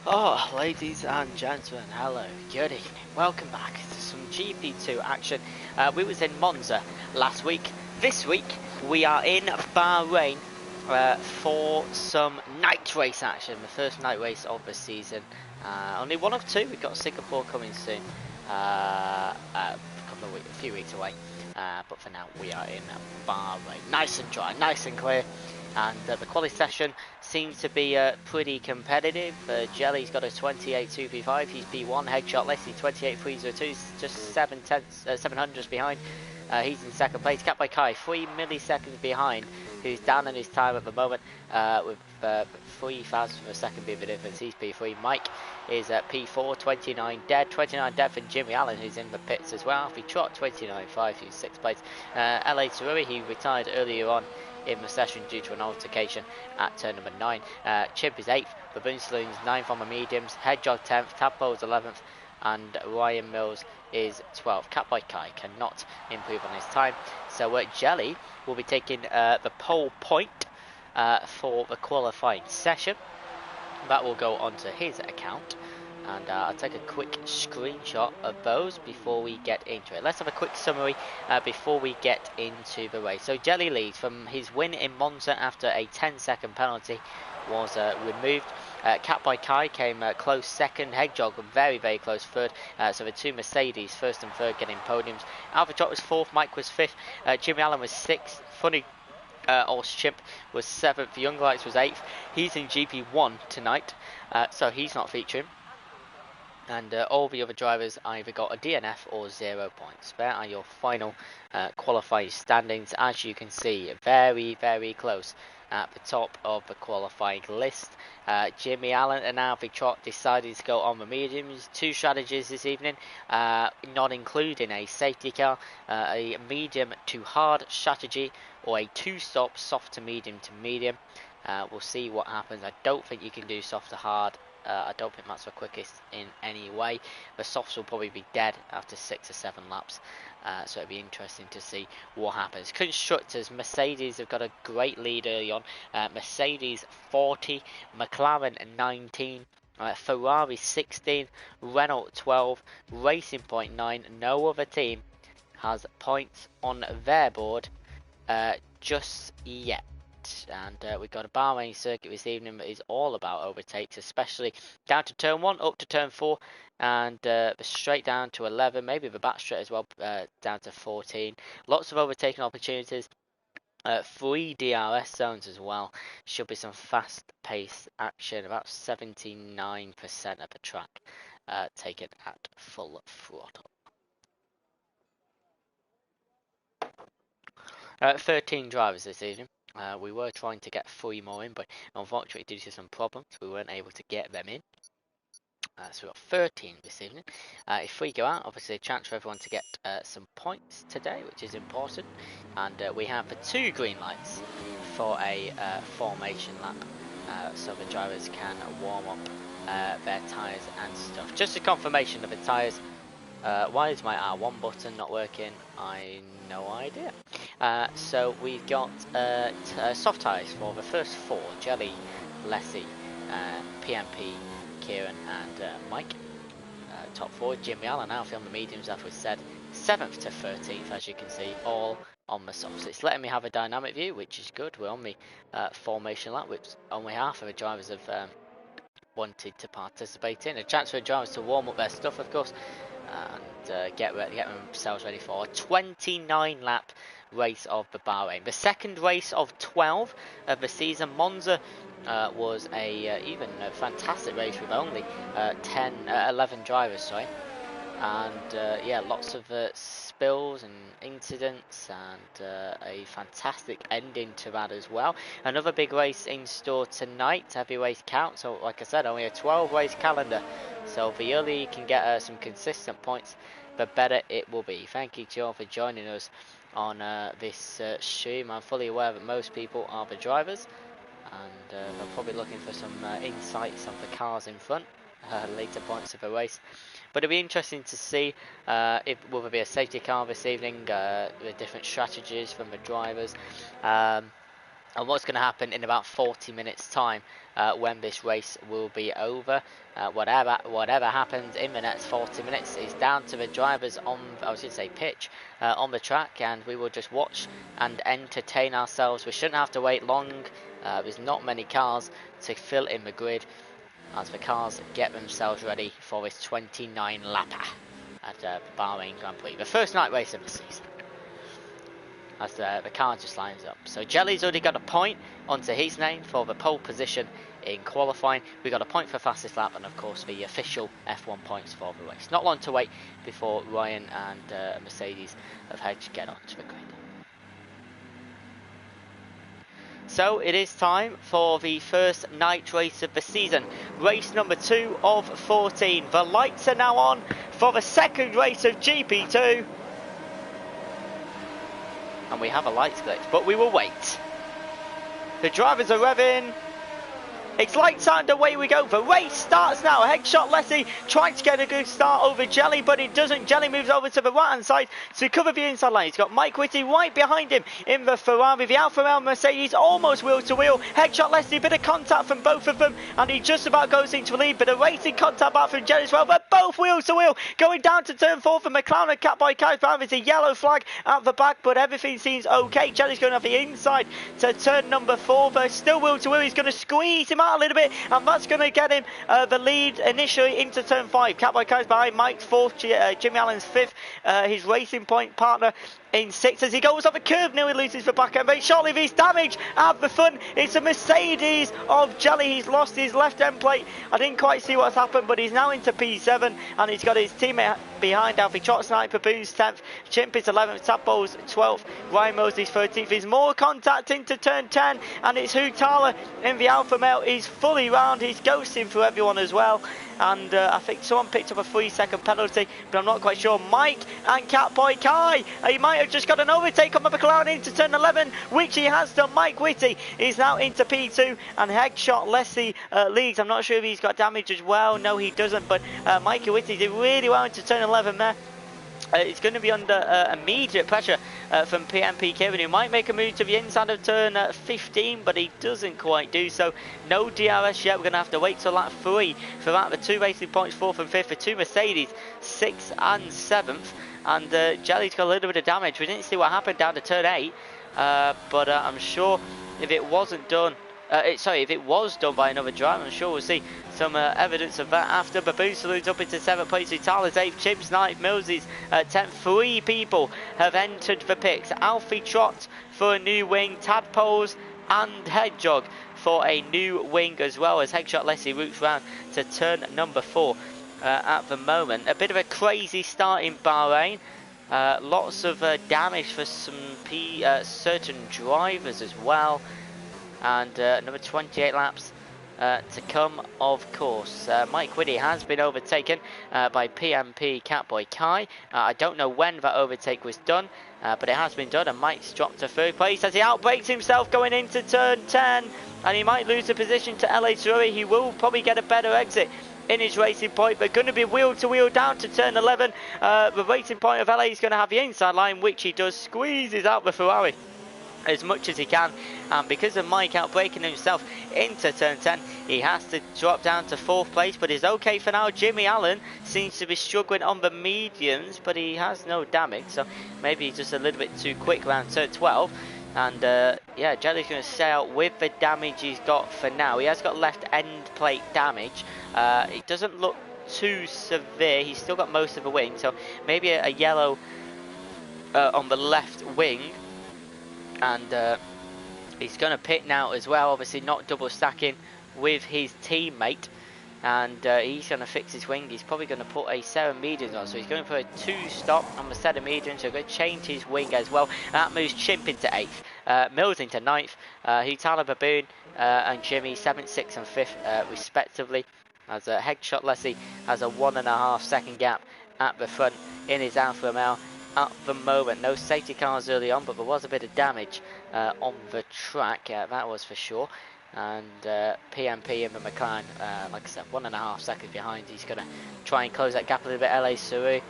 Oh, ladies and gentlemen, hello, good evening. Welcome back to some GP2 action. We was in Monza last week. This week, we are in Bahrain for some night race action. The first night race of the season. Only one of two. We've got Singapore coming soon. A few weeks away. But for now, we are in Bahrain. Nice and dry, nice and clear. And the quali session seems to be pretty competitive. Jelly's got a 28.235, he's P1. Headshot Leslie 28.302, just 700s behind. He's in second place. Capped by Kai, 3 milliseconds behind, who's down in his time at the moment with 3 thousandths of a second being the difference. He's P3. Mike is at P4, 29 dead. 29 dead for Jimmy Allen, who's in the pits as well. Alfie Trot, 29.5, who's 6th place. LA Tarui, he retired earlier on in the session due to an altercation at turn number 9. Chimp is 8th, Baboon Saloon's 9th on the mediums, Hedgehog 10th, Tadpole is 11th, and Ryan Mills is 12th. Cat by Kai cannot improve on his time. So Jelly will be taking the pole point for the qualifying session. That will go onto his account. And I'll take a quick screenshot of those before we get into it. Let's have a quick summary before we get into the race. So Jelly leads from his win in Monza after a 10-second penalty was removed. Cat by Kai came close second. Hedgehog very, very close third. So the two Mercedes, first and third, getting podiums. Alpha Trot was fourth. Mike was fifth. Jimmy Allen was sixth. Funny Horse Chimp was 7th, Young Lights was 8th. He's in GP1 tonight, so he's not featuring. And all the other drivers either got a DNF or 0 points. There are your final qualifying standings. As you can see, very, very close at the top of the qualifying list. Jimmy Allen and Alfie Trot decided to go on the mediums. 2 strategies this evening, not including a safety car, a medium to hard strategy, or a 2-stop soft to medium to medium. We'll see what happens. I don't think you can do soft to hard. I don't think that's the quickest in any way. The softs will probably be dead after 6 or 7 laps. So it'll be interesting to see what happens. Constructors, Mercedes have got a great lead early on. Mercedes 40, McLaren 19, Ferrari 16, Renault 12, Racing Point 9. No other team has points on their board just yet. And we've got a Bahrain circuit this evening that is all about overtakes, especially down to turn 1, up to turn 4, and straight down to 11, maybe the back straight as well, down to 14. Lots of overtaking opportunities. 3 DRS zones as well. Should be some fast-paced action. About 79% of the track taken at full throttle. 13 drivers this evening. We were trying to get 3 more in, but unfortunately due to some problems we weren't able to get them in. So we've got 13 this evening. If we go out, obviously a chance for everyone to get some points today, which is important. And we have the 2 green lights for a formation lap, so the drivers can warm up their tyres and stuff. Just a confirmation of the tyres. Why is my R1 button not working? I no idea. So we've got soft tyres for the first 4. Jelly, Leslie, PMP, Kieran and Mike. Top 4, Jimmy Allen, Alfie on the mediums, as we said. 7th to 13th, as you can see, all on the softs. It's letting me have a dynamic view, which is good. We're on the formation lap, which only half of the drivers have wanted to participate in. A chance for the drivers to warm up their stuff, of course, and get themselves ready for a 29 lap race of the Bahrain. The second race of 12 of the season. Monza was even a fantastic race with only 11 drivers, sorry. And yeah, lots of spills and incidents, and a fantastic ending to that as well. Another big race in store tonight, heavyweight count. So like I said, only a 12 race calendar, so the earlier you can get some consistent points, the better it will be. Thank you to you all for joining us on this stream. I'm fully aware that most people are the drivers, and they're probably looking for some insights of the cars in front, later points of the race. But it'll be interesting to see if will there be a safety car this evening, the different strategies from the drivers. and what's going to happen in about 40 minutes time when this race will be over. Whatever happens in the next 40 minutes is down to the drivers on, I was going to say pitch, on the track, and we will just watch and entertain ourselves. We shouldn't have to wait long. There's not many cars to fill in the grid as the cars get themselves ready for this 29 lapper at the Bahrain Grand Prix, the first night race of the season, as the car just lines up. So Jelly's already got a point onto his name for the pole position in qualifying. We got a point for fastest lap, and of course the official F1 points for the race. Not long to wait before Ryan and Mercedes have had to get onto the grid. So it is time for the first night race of the season, race number 2 of 14. The lights are now on for the second race of GP2. And we have a lights glitch, but we will wait. The drivers are revving. It's lights out and away we go. The race starts now. Headshot Lessie trying to get a good start over Jelly, but it doesn't. Jelly moves over to the right hand side to cover the inside line. He's got Mike Whitty right behind him in the Ferrari. The Alfa Romeo Mercedes almost wheel to wheel. Headshot Lessie, a bit of contact from both of them, and he just about goes into the lead. But a racing contact back from Jelly as well. But both wheel to wheel going down to turn 4 for McLaren and Catboy Kai's behind. There's a yellow flag at the back, but everything seems okay. Jelly's going off the inside to turn number 4. But still wheel to wheel. He's going to squeeze him out a little bit, and that's going to get him the lead initially into turn 5. Catboy Kai's behind, Mike's 4th, Jimmy Allen's 5th, his racing point partner in 6th as he goes off a curve, nearly loses the back end. Very shortly, there's damage at the front. It's a Mercedes of Jelly. He's lost his left end plate. I didn't quite see what's happened, but he's now into P7, and he's got his teammate behind. Alfie Trot Sniper Boone's 10th, Chimp is 11th, Tadpole's 12th, Ryan Mosley's 13th. There's more contact into turn 10, and it's Hutala in the Alfa Male. He's fully round. He's ghosting through everyone as well. And I think someone picked up a 3-second penalty, but I'm not quite sure. Mike and Catboy Kai, he might have just got an overtake on the McLaren into turn 11, which he has done. Mike Whitty is now into P2, and Headshot Leslie leads. I'm not sure if he's got damage as well. No, he doesn't, but Mikey Whitty did really well into turn 11 there. It's going to be under immediate pressure from PMP Kevin, who might make a move to the inside of turn 15, but he doesn't quite do so. No DRS yet. We're going to have to wait till lap 3 for that. The 2 racing points, 4th and 5th, for 2 Mercedes, 6th and 7th. And Jelly's got a little bit of damage. We didn't see what happened down to turn 8, but I'm sure if it wasn't done, if it was done by another driver, I'm sure we'll see some evidence of that after. Baboon Saloon's up into 7th place, Utala's 8th, Chip's 9th, Millsy's 10th. 3 people have entered the pits. Alfie Trot for a new wing, Tadpoles and Hedgehog for a new wing, as well as Headshot Leslie routes round to turn number 4 at the moment. A bit of a crazy start in Bahrain. Lots of damage for some certain drivers as well. And another 28 laps to come, of course. Mike Whitty has been overtaken by PMP Catboy Kai. I don't know when that overtake was done, but it has been done, and Mike's dropped to 3rd place as he outbrakes himself going into turn 10, and he might lose the position to LA Surrey. He will probably get a better exit in his racing point, but going to be wheel to wheel down to turn 11. The racing point of LA is going to have the inside line, which he does, squeezes out the Ferrari as much as he can, and because of Mike outbraking himself into turn 10, he has to drop down to 4th place, but is okay for now. Jimmy Allen seems to be struggling on the mediums, but he has no damage, so maybe he's just a little bit too quick around turn 12. And yeah, Jelly's going to stay out with the damage he's got for now. He has got left end plate damage. It doesn't look too severe. He's still got most of the wing, so maybe a yellow on the left wing. And he's going to pit now as well, obviously not double stacking with his teammate, and he's going to fix his wing. He's probably going to put a 7 mediums on, so he's going to put a 2-stop on the 7 mediums, so he's going to change his wing as well. That moves Chimp into 8th, Mills into 9th, Hutala, Baboon and Jimmy 7th, 6th and 5th respectively, as Headshot Leslie has a 1.5 second gap at the front in his Alfa Romeo. At the moment, no safety cars early on, but there was a bit of damage on the track, that was for sure. And PMP in the McLaren, like I said, 1.5 seconds behind. He's going to try and close that gap a little bit. LA Surrey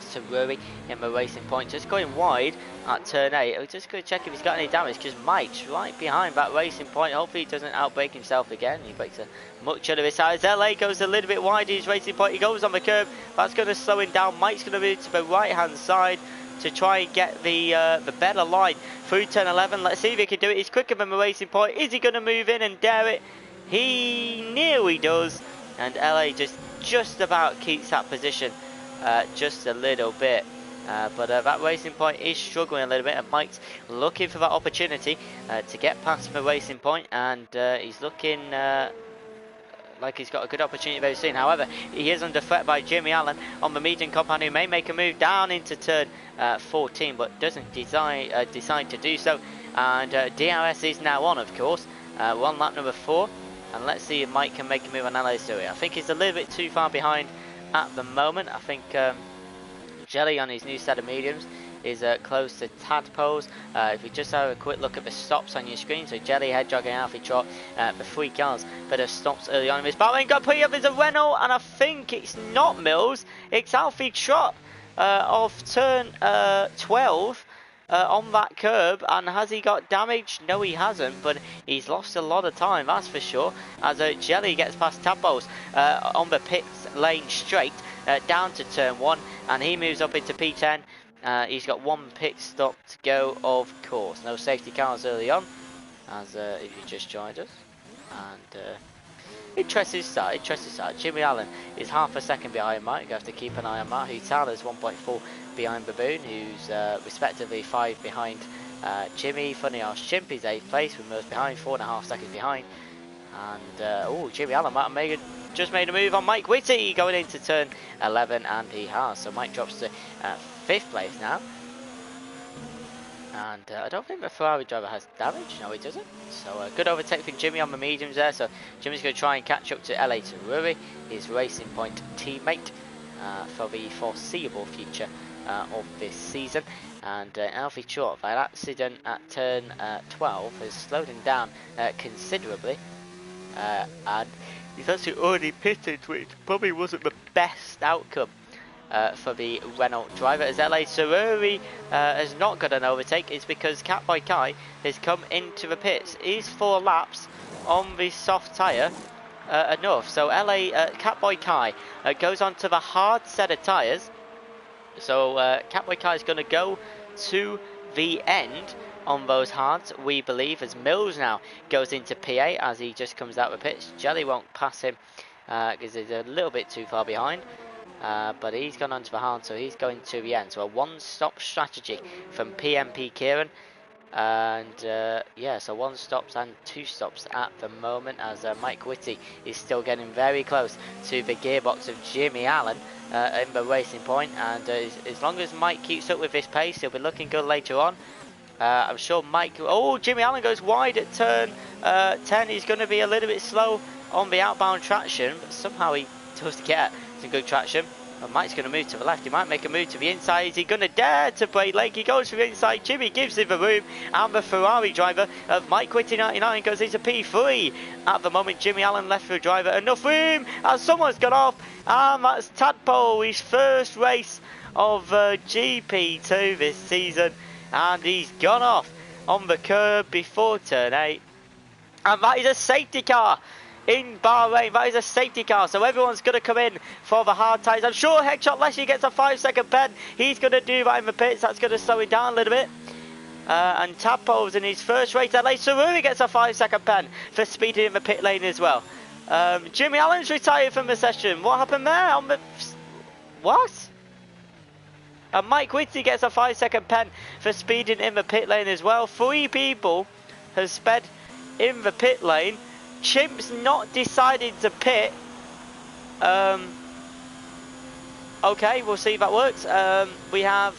Saruri in the Racing Point, just going wide at turn 8. I'm just going to check if he's got any damage, because Mike's right behind that Racing Point. Hopefully he doesn't outbrake himself again. He breaks a much out of his size. LA goes a little bit wide in his Racing Point. He goes on the curb. That's going to slow him down. Mike's going to move to the right hand side to try and get the better line through turn 11. Let's see if he can do it. He's quicker than the Racing Point. Is he going to move in and dare it? He nearly does, and LA just about keeps that position just a little bit. But that Racing Point is struggling a little bit, and Mike's looking for that opportunity to get past the Racing Point, and he's looking like he's got a good opportunity very soon. However, he is under threat by Jimmy Allen on the medium compound, who may make a move down into turn 14, but doesn't decide to do so. And DRS is now on, of course. We're on lap number 4, and let's see if Mike can make a move on LA Surrey. I think he's a little bit too far behind at the moment. I think Jelly on his new set of mediums is close to Tadpoles. If we just have a quick look at the stops on your screen, so Jelly, Hedgehog and Alfie Trot, the 3 cars that have stops early on in this battle. And got put up as a Renault, and I think it's not Mills, it's Alfie Trot of turn 12 on that curb. And has he got damage? No, he hasn't, but he's lost a lot of time, that's for sure, as Jelly gets past Tadpoles on the pit lane straight down to turn 1, and he moves up into P10. He's got 1 pit stop to go, of course. No safety cars early on, as if you just joined us. And interesting start. Jimmy Allen is half a second behind Mike. You have to keep an eye on that. Tyler's 1.4 behind Baboon, who's respectively 5 behind Jimmy. Funny Arse Chimp is 8th place, with most behind, 4.5 seconds behind. And Jimmy Allen might have just made a move on Mike Whitty going into turn 11, and he has. So Mike drops to 5th place now. And I don't think the Ferrari driver has damage. No, he doesn't. So good overtake from Jimmy on the mediums there. So Jimmy's going to try and catch up to LA Taruri, his Racing Point teammate, for the foreseeable future of this season. And Alfie Trot, by accident at turn 12, has slowed him down considerably. And he's actually already pitted, which probably wasn't the best outcome for the Renault driver, as LA Saruri has not got an overtake. It's because Catboy Kai has come into the pits. Is 4 laps on the soft tyre enough? So LA Catboy Kai goes on to the hard set of tyres. So Catboy Kai is going to go to the end on those hards, we believe, as Mills now goes into P8 as he just comes out of the pits. Jelly won't pass him because he's a little bit too far behind. But he's gone onto the hard, so he's going to the end. So a 1-stop strategy from PMP Kieran. And yeah, so 1 stops and 2 stops at the moment, as Mike Whitty is still getting very close to the gearbox of Jimmy Allen in the Racing Point. And as long as Mike keeps up with this pace, he'll be looking good later on. I'm sure Mike... Oh, Jimmy Allen goes wide at turn 10. He's going to be a little bit slow on the outbound traction, but somehow he does get some good traction. And Mike's going to move to the left. He might make a move to the inside. Is he going to dare to brake leg? He goes for the inside. Jimmy gives him the room. And the Ferrari driver of Mike Whitty 99 goes into P3. At the moment, Jimmy Allen left for the driver. Enough room. And someone's got off. And that's Tadpole, his first race of GP2 this season. And he's gone off on the curb before turn 8. And that is a safety car in Bahrain. That is a safety car, so everyone's going to come in for the hard tyres. I'm sure Headshot Leslie gets a 5-second pen. He's going to do that in the pits. That's going to slow it down a little bit. And Tadpole's in his first race. LA Saruri gets a 5-second pen for speeding in the pit lane as well. Jimmy Allen's retired from the session. What happened there? What? And Mike Whitty gets a 5-second pen for speeding in the pit lane as well. 3 people have sped in the pit lane. Chimp's not decided to pit. Okay, we'll see if that works. We have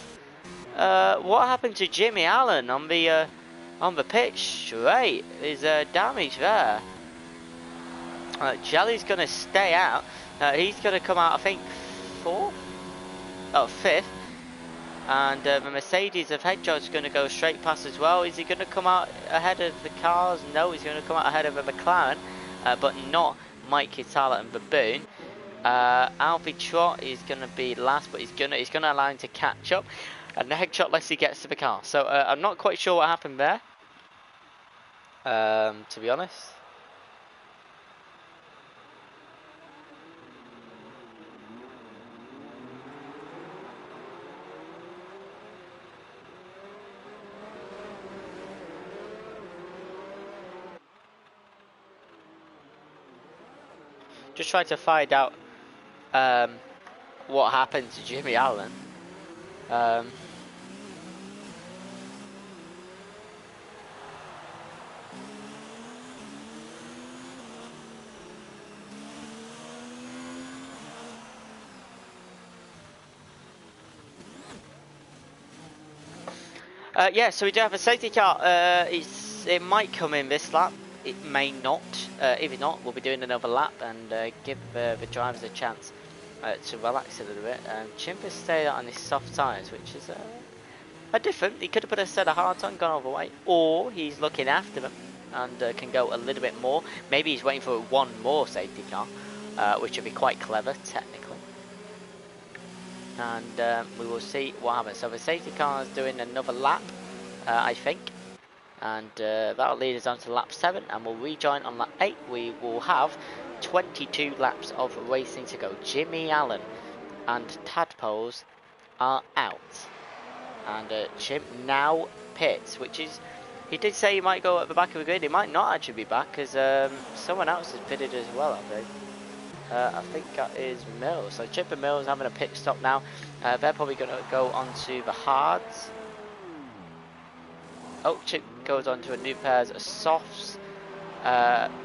what happened to Jimmy Allen on the pitch straight? There's damage there. Jelly's going to stay out. He's going to come out, I think, 4th? Oh, 5th. And the Mercedes of Hedgehog's going to go straight past as well. Is he going to come out ahead of the cars? No, he's going to come out ahead of a McLaren, but not Mike Hitala and Baboon. Alfie Trot is going to be last, but he's gonna allow him to catch up, and the headshot lets he gets to the car. So I'm not quite sure what happened there, to be honest. Just trying to find out what happened to Jimmy Allen. Yeah, so we do have a safety car. It might come in this lap. It may not. If it's not, we'll be doing another lap and give the drivers a chance to relax a little bit. Chimp has stayed on his soft tyres, which is a different. He could have put a set of hards on, gone all the way, or he's looking after them and can go a little bit more. Maybe he's waiting for one more safety car, which would be quite clever, technically. And we will see what happens. So the safety car is doing another lap, I think. And that'll lead us on to lap 7, and we'll rejoin on lap 8. We will have 22 laps of racing to go. Jimmy Allen and Tadpoles are out, and Chimp now pits, which is, he did say he might go at the back of the grid. He might not actually be back, because someone else has pitted as well, I think that is Mills. So Chimp and Mills having a pit stop now. They're probably going to go onto the hards. Oh, Chip goes on to a new pair of softs.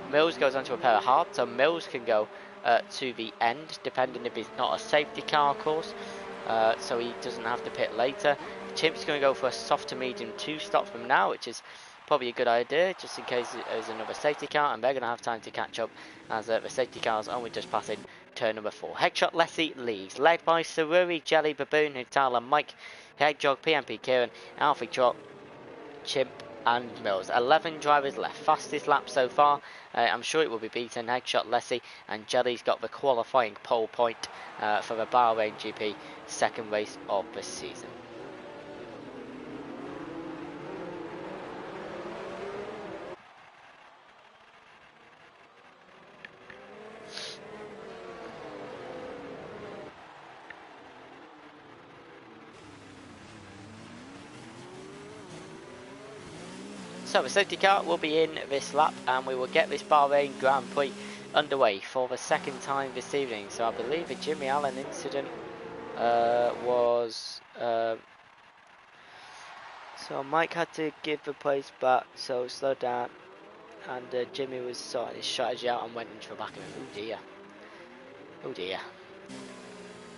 Mills goes on to a pair of hards, so Mills can go to the end, depending if it's not a safety car, of course, so he doesn't have to pit later. Chimp's going to go for a soft to medium 2 stop from now, which is probably a good idea, just in case there's another safety car, and they're going to have time to catch up, as the safety car's only just passing turn number 4. Headshot Lessie leads, led by Saruri, Jelly, Baboon, Hutala, Mike, Hedgehog, PMP, Kieran, Alfie Trot, Chimp and Mills. 11 drivers left. Fastest lap so far. I'm sure it will be beaten. Headshot Lessie, and Jelly's got the qualifying pole point for the Bahrain GP, second race of the season. So the safety car will be in this lap, and we will get this Bahrain Grand Prix underway for the second time this evening. So I believe the Jimmy Allen incident was... so Mike had to give the place back, so slow down, and Jimmy was sorting his strategy out and went into the back of him. Oh dear. Oh dear.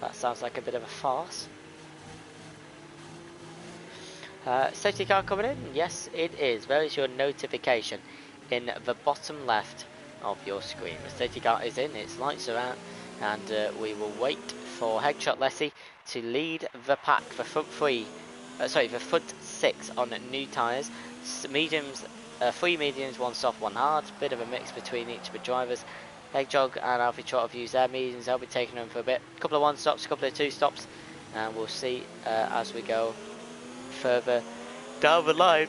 That sounds like a bit of a farce. Safety car coming in? Yes, it is. Where is your notification? In the bottom left of your screen. The safety car is in, its lights are out, and we will wait for Headshot Lessie to lead the pack. The front the front 6 on new tyres. Mediums, 3 mediums, 1 soft, 1 hard. Bit of a mix between each of the drivers. Hedgehog and Alfie Trot have used their mediums. They'll be taking them for a bit. A couple of 1 stops, a couple of 2 stops, and we'll see as we go further down the line.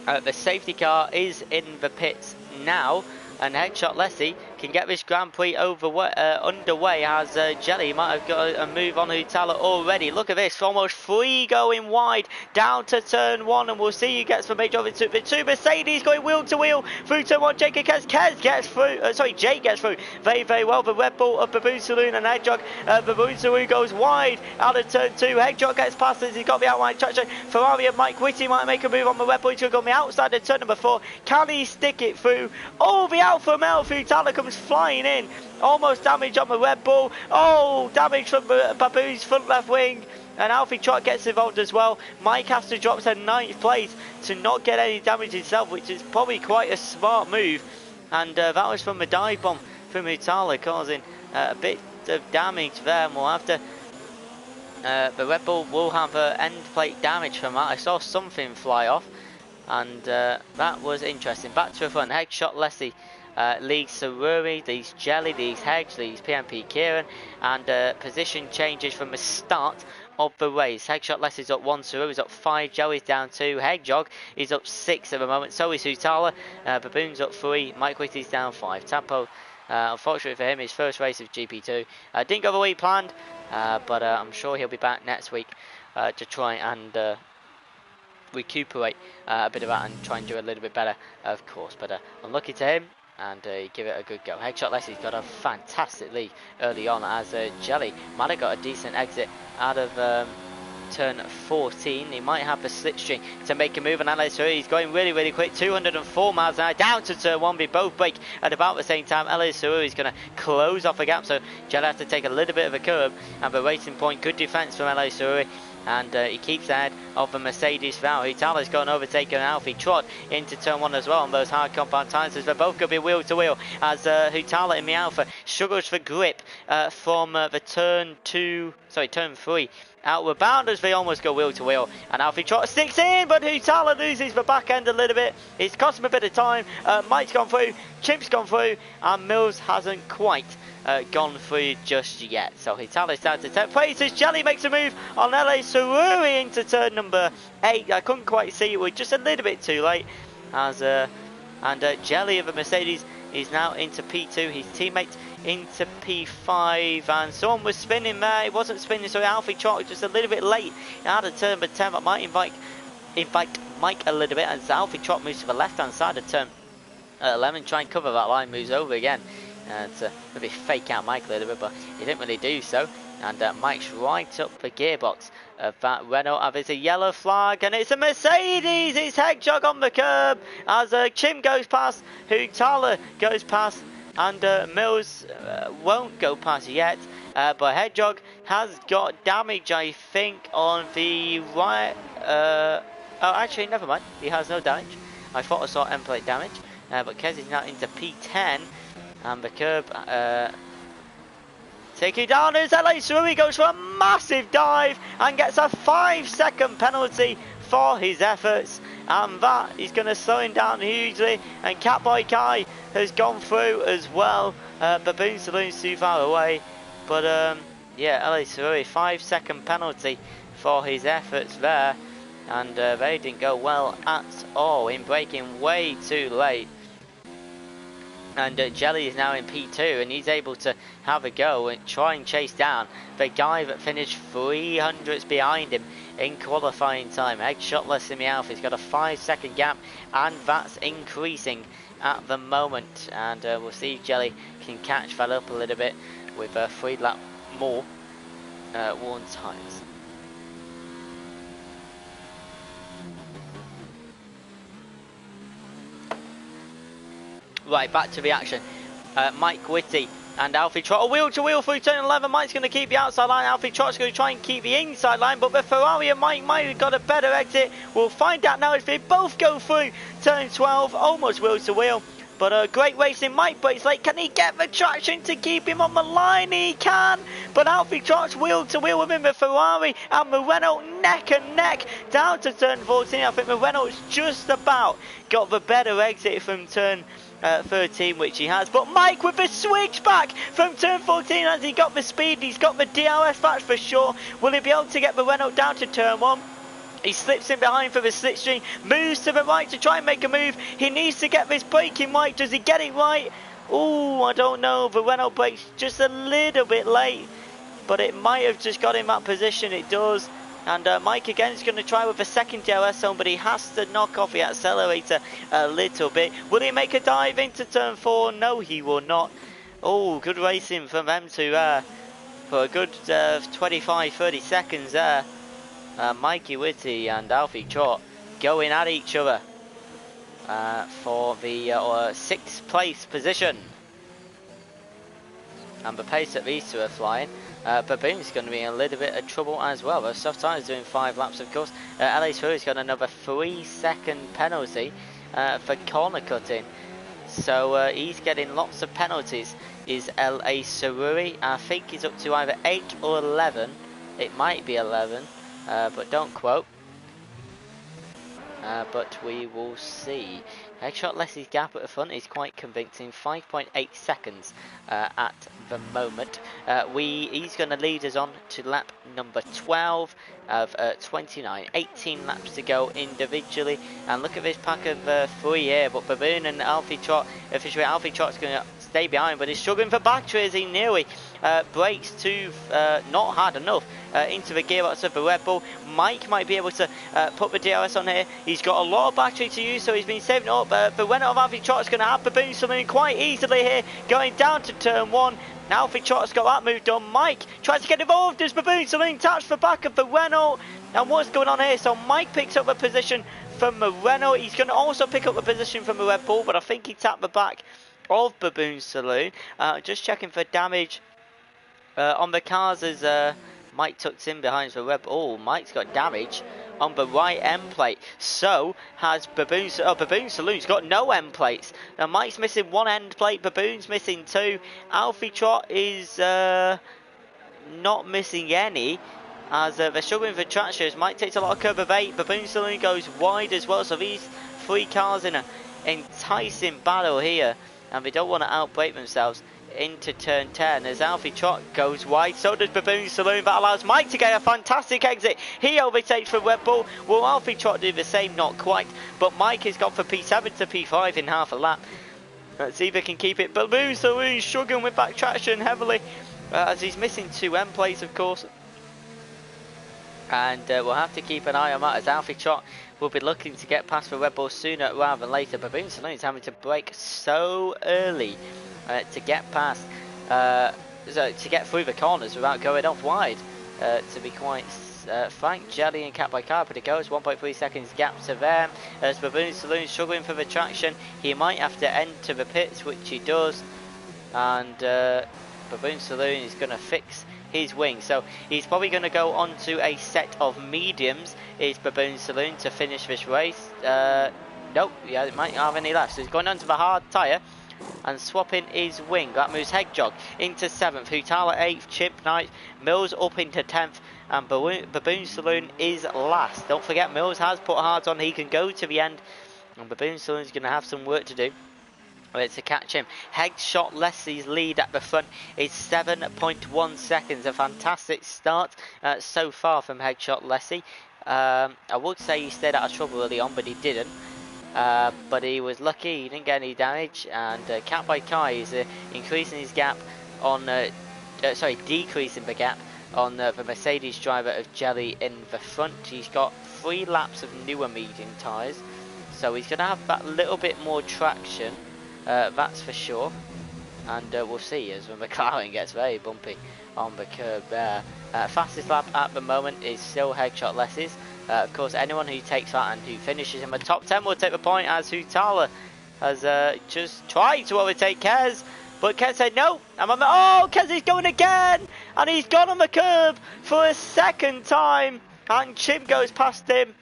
The safety car is in the pits now, and Headshot Lessie can get this Grand Prix underway, as Jelly might have got a move on Hutala already. Look at this, almost 3 going wide down to turn 1, and we'll see who gets from major over to the 2. Mercedes going wheel to wheel through turn 1. Jake gets through. Jake gets through very, very well. The Red Bull of Baboon Saloon and Hedgehog. Baboon Saloon goes wide out of turn 2. Hedgehog gets past as he's got the outline traction. Ferrari and Mike Whitty might make a move on the Red Bull. He's going to go on the outside of turn number 4. Can he stick it through? Oh, the Alfa Male Hutala comes flying in. Almost damage on the Red Bull. Oh, damage from Baboon's front left wing. And Alfie Trot gets involved as well. Mike has to drop to 9th place to not get any damage himself, which is probably quite a smart move. And that was from the dive bomb from Hutala, causing a bit of damage there. And we'll have to... the Red Bull will have end plate damage from that. I saw something fly off. and that was interesting. Back to the front, Headshot Leslie leads Saruri, leads Jelly, leads Hedge, leads PMP Kieran, and position changes from the start of the race. Headshot Leslie's up 1, Saruri's up 5, Jelly's down 2, Hedgehog is up 6 at the moment, so is Hutala, Baboon's up 3, Mike Whitty's down 5. Tapo, unfortunately for him, his first race of GP2 didn't go the way he planned, but I'm sure he'll be back next week to try and recuperate a bit of that and try and do a little bit better, of course. But unlucky to him, and give it a good go. Headshot Leslie's got a fantastic lead early on, as Jelly might have got a decent exit out of turn 14. He might have the slipstream to make a move, and he's going really, really quick. 204 miles an hour down to turn 1. They both break at about the same time. is going to close off a gap, so Jelly has to take a little bit of a curb, and the racing point, good defence from Saruri. And he keeps ahead of the Mercedes Val. Hutala's got an overtaker and Alfie Trot into turn 1 as well on those hard compound tyres, as they're both going to be wheel to wheel, as Hutala in the Alpha struggles for grip from the turn 3 outward bound, as they almost go wheel to wheel, and Alfie Trot sticks in, but Hutala loses the back end a little bit. It's cost him a bit of time. Mike's gone through, Chip's gone through, and Mills hasn't quite gone through just yet. So Hutala's down to 10th place as Jelly makes a move on Saruri into turn number 8. I couldn't quite see it, we're just a little bit too late, as Jelly of the Mercedes is now into P2, his teammate into P5, and someone was spinning there. It wasn't spinning, so Alfie Trot just a little bit late out of turn 10. But might invite Mike a little bit, as Alfie Trot moves to the left hand side of turn 11, try and cover that line, moves over again to maybe fake out Mike a little bit, but he didn't really do so. And Mike's right up the gearbox of that Renault. There's a yellow flag, and it's a Mercedes. It's Hedgehog on the curb as Chim goes past, Hutala goes past, and Mills won't go past yet. But Hedgehog has got damage, I think, on the right. Oh, actually, never mind. He has no damage. I thought I saw end plate damage. But Kez is now into P10. And the curb taking down as Saruri goes for a massive dive and gets a 5-second penalty for his efforts, and that is going to slow him down hugely. And Catboy Kai has gone through as well. Baboon Saloon's too far away, but yeah, Saruri 5-second penalty for his efforts there, and they didn't go well at all in braking way too late. And Jelly is now in P2, and he's able to have a go and try and chase down the guy that finished 300s behind him in qualifying time. Headshotless in the Alpha. He's got a 5-second gap, and that's increasing at the moment. And we'll see if Jelly can catch that up a little bit with 3 lap more worn tyres. Right, back to the action. Mike Whitty and Alfie Trot, a wheel to wheel through turn 11. Mike's going to keep the outside line. Alfie Trot's going to try and keep the inside line, but the Ferrari and Mike might have got a better exit. We'll find out now if they both go through turn 12, almost wheel to wheel. But great racing. Mike breaks late. Can he get the traction to keep him on the line? He can. But Alfie Trot's wheel to wheel within the Ferrari and the Renault neck and neck down to turn 14. I think the Renault's just about got the better exit from turn 13, which he has. But Mike with the switch back from turn 14, has he got the speed? He's got the DRS back for sure. Will he be able to get the Renault down to turn 1? He slips in behind for the slipstream, moves to the right to try and make a move. He needs to get this braking right. Does he get it right? Oh, I don't know. The Renault brakes just a little bit late, but it might have just got him that position. It does. And Mike again is going to try with a second DRS zone, but he has to knock off the accelerator a little bit. Will he make a dive into turn 4? No, he will not. Oh, good racing from them two for a good 25-30 seconds there. Mikey Whitty and Alfie Trot going at each other for the 6th place position. And the pace that these two are flying. Baboon's going to be in a little bit of trouble as well. The soft tyres doing 5 laps, of course. Saruri's got another 3-second penalty for corner cutting. So he's getting lots of penalties. Is Saruri? I think he's up to either 8 or 11. It might be 11, but don't quote. but we will see. Headshot Leslie's gap at the front is quite convincing, 5.8 seconds at the moment. He's going to lead us on to lap number 12 of 29. 18 laps to go individually, and look at this pack of 3 here, but Baboon and Alfie Trot, officially Alfie Trot's going to stay behind, but he's struggling for battery as he nearly breaks to not hard enough into the gearbox of the Red Bull. Mike might be able to put the DRS on here. He's got a lot of battery to use, so he's been saving up. The winner of Alfie Trot's going to have Baboon something quite easily here, going down to turn 1. Alfie Trot's got that move done. Mike tries to get involved as Baboon something taps the back of the Renault. And what's going on here? So Mike picks up a position from the Renault. He's going to also pick up a position from the Red Bull, but I think he tapped the back of Baboon Saloon. Just checking for damage on the cars as Mike tucks in behind the Red Bull. Oh, Mike's got damage on the right end plate. So has Baboon. Baboon Saloon's got no end plates. Now Mike's missing one end plate. Baboon's missing 2. Alfie Trot is not missing any. As they're struggling for traction. Mike takes a lot of curve of 8. Baboon Saloon goes wide as well. So these 3 cars in an enticing battle here, and they don't want to outbrake themselves into turn 10 as Alfie Trot goes wide. So does Baboon Saloon. That allows Mike to get a fantastic exit. He overtakes for Red Bull. Will Alfie Trot do the same? Not quite, but Mike has gone from P7 to P5 in half a lap. Let's see if they can keep it. Baboon Saloon struggling with back traction heavily as he's missing 2 end plates, of course, and we'll have to keep an eye on that as Alfie Trot will be looking to get past the Red Bull sooner rather than later. Baboon Saloon is having to brake so early to get past, to get through the corners without going off wide. To be quite frank, Jelly and Cat by Car, but it goes 1.3 seconds gap to them. As Baboon Saloon struggling for the traction, he might have to enter the pits, which he does, and Baboon Saloon is going to fix his wing, so he's probably going to go on to a set of mediums. Is Baboon Saloon to finish this race? Nope, yeah, it might have any left. So he's going on to the hard tyre and swapping his wing. That moves Hedgehog into 7th, Hutala 8th, Chimp 9th, Mills up into 10th, and Baboon Saloon is last. Don't forget, Mills has put hards on. He can go to the end, and Baboon Saloon is going to have some work to do to catch him. Headshot Leslie's lead at the front is 7.1 seconds. A fantastic start so far from Headshot Leslie. I would say he stayed out of trouble early on, but he didn't. But he was lucky, he didn't get any damage. And Cat by Kai is increasing his gap on, decreasing the gap on the Mercedes driver of Jelly in the front. He's got 3 laps of newer medium tyres, so he's going to have that little bit more traction. That's for sure, and we'll see as the McLaren gets very bumpy on the curb there. Fastest lap at the moment is still Headshot Leslie's. Of course, anyone who takes that and who finishes in the top 10 will take the point, as Hutala has just tried to overtake Kez, but Kez said no. Oh, Kez is going again, and he's gone on the curb for a 2nd time, and Chim goes past him,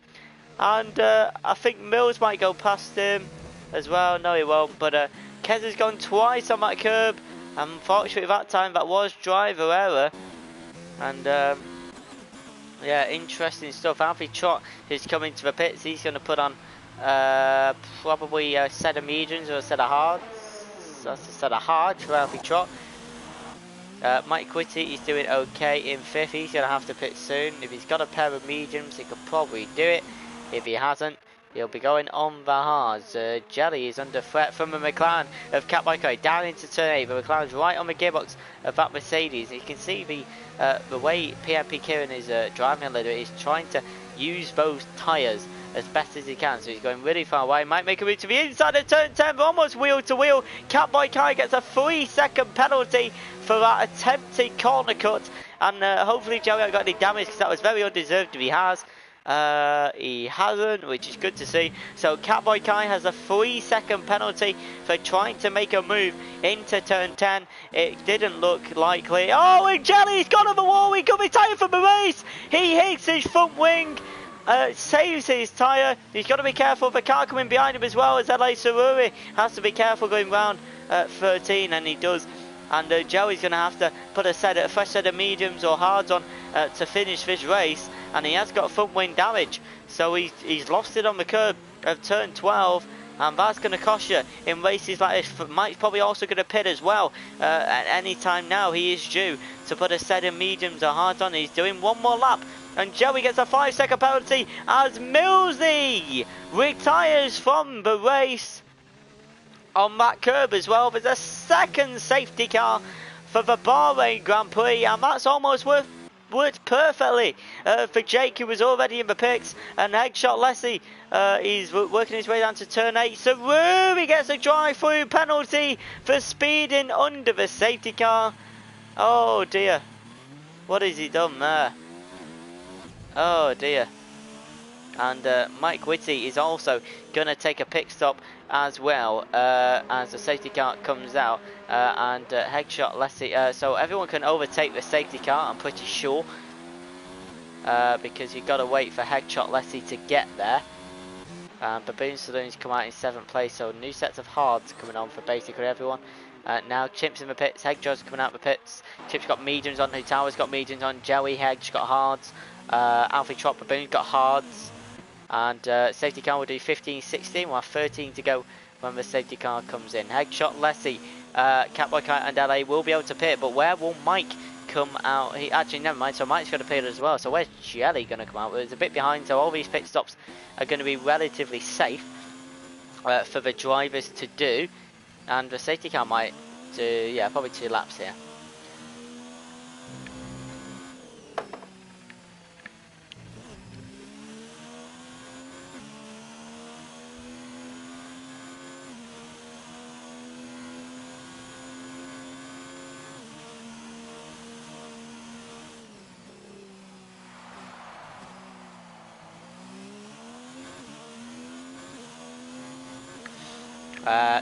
and I think Mills might go past him as well. No, he won't, but Kez has gone twice on that curb. Unfortunately that time that was driver error, and yeah, interesting stuff. Alfie Trot is coming to the pits. He's going to put on probably a set of mediums or a set of hards. That's a set of hards for Alfie Trot. Mike Quitty is doing okay in 5th. He's going to have to pit soon. If he's got a pair of mediums, he could probably do it. If he hasn't, he'll be going on the hards. Jelly is under threat from the McLaren of Cat by Kai down into turn 8. The McLaren's right on the gearbox of that Mercedes. You can see the way PMP Kieran is driving a little. He's trying to use those tyres as best as he can. So he's going really far away. Might make a move to the inside of turn 10, but almost wheel to wheel. Cat by Kai gets a 3-second penalty for that attempted corner cut. And hopefully Jelly hasn't got any damage, because that was very undeserved if he has. He hasn't, which is good to see. So Catboy Kai has a 3-second penalty for trying to make a move into turn 10. It didn't look likely. Oh, and Jelly's gone on the wall. He could be tired from the race. He hits his front wing, saves his tyre. He's got to be careful of the car coming behind him as well, as LA Saruri has to be careful going round 13, and he does. And Joey's going to have to put a fresh set of mediums or hards on to finish this race, and he has got front wing damage, so he's lost it on the curb of turn 12, and that's going to cost you in races like this. Mike's probably also going to pit as well at any time now. He is due to put a set of mediums or hards on. He's doing one more lap, and Joey gets a 5-second penalty as Millsy retires from the race on that curb as well. There's a second safety car for the Bahrain Grand Prix, and that's almost worked perfectly for Jake, who was already in the pits, and Headshot Leslie is working his way down to turn 8. Saruri gets a drive-through penalty for speeding under the safety car. Oh dear, what has he done there? Oh dear. And Mike Whitty is also going to take a pit stop as well as the safety car comes out, and Headshot Leslie, so everyone can overtake the safety car, I'm pretty sure, because you've got to wait for Headshot Leslie to get there. Baboon Saloon's come out in 7th place, so new sets of hards coming on for basically everyone. Now Chimp's in the pits, Hedgehog's coming out of the pits, Chip's got mediums on, Hutawa's got mediums on, Joey Hedge got hards, Alfie Trot Baboon's got hards, and safety car will do 15-16, we'll have 13 to go when the safety car comes in. Headshot Leslie, Catboy Kite and LA will be able to pit, but where will Mike come out? He actually, never mind, so Mike's going to pit as well, so where's Jelly going to come out? Well, it's a bit behind, so all these pit stops are going to be relatively safe for the drivers to do, and the safety car might do, yeah, probably 2 laps here.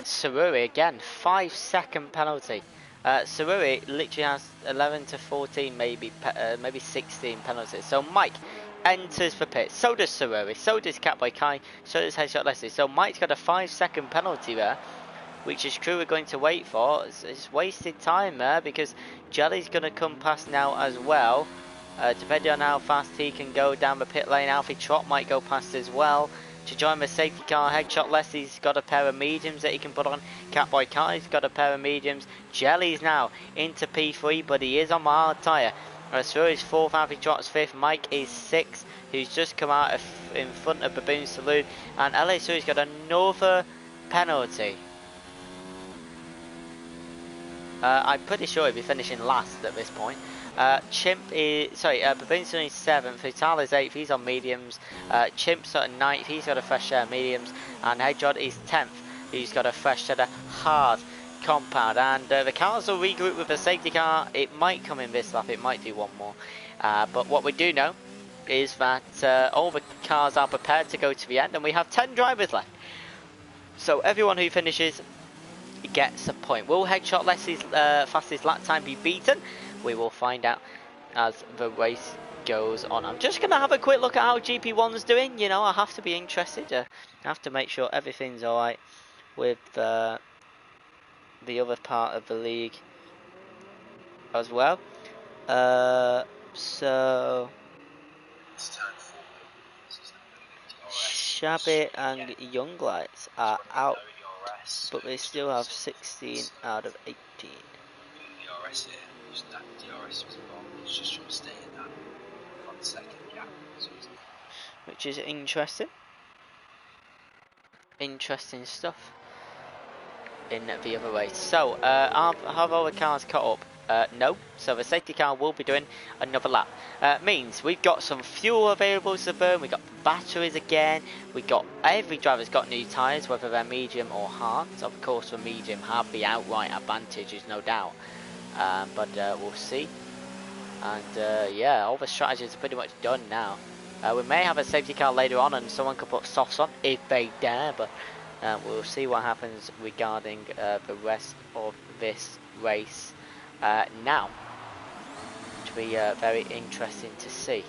Saruri again, 5-second penalty. Saruri literally has 11 to 14, maybe 16 penalties. So Mike enters the pit. So does Saruri. So does Catboy Kai. So does Headshot Leslie. So Mike's got a 5-second penalty there, which his crew are going to wait for. It's wasted time there because Jelly's going to come past now as well. Depending on how fast he can go down the pit lane, Alfie Trot might go past as well to join the safety car. Headshot Leslie's got a pair of mediums that he can put on. Catboy Kai's got a pair of mediums. Jelly's now into P3, but he is on the hard tyre. Surrey's 4th, Alfie Trot's 5th, Mike is 6th, who's just come out in front of Baboon Saloon, and LA Surrey's got another penalty. I'm pretty sure he'll be finishing last at this point. Chimp is, Baboon Saloon is 7th, Hutal is 8th, he's on mediums. Chimp's at 9th, he's got a fresh set of mediums. And Hedgehog is 10th, he's got a fresh set of hard compound. And the cars will regroup with the safety car. It might come in this lap, it might do one more. But what we do know is that all the cars are prepared to go to the end, and we have 10 drivers left. So everyone who finishes gets a point. Will Headshot Leslie's fastest lap time be beaten? We will find out as the race goes on. I'm just going to have a quick look at how GP1's doing. You know, I have to be interested. I have to make sure everything's alright with the other part of the league as well. So Shabby and Younglights are out, but they still have 16 out of 18. DRS here, that DRS was involved, it's just trying to stay in that 1 second gap. Which is interesting. Interesting stuff in the other race. So, have all the cars caught up? No, so the safety car will be doing another lap. Means we've got some fuel available to burn, we've got batteries again, every driver's got new tyres, whether they're medium or hard. So of course the medium have the outright advantage, there's no doubt. But we'll see. And yeah, all the strategies are pretty much done now. We may have a safety car later on and someone could put softs on if they dare, but we'll see what happens regarding the rest of this race now. Which will be very interesting to see.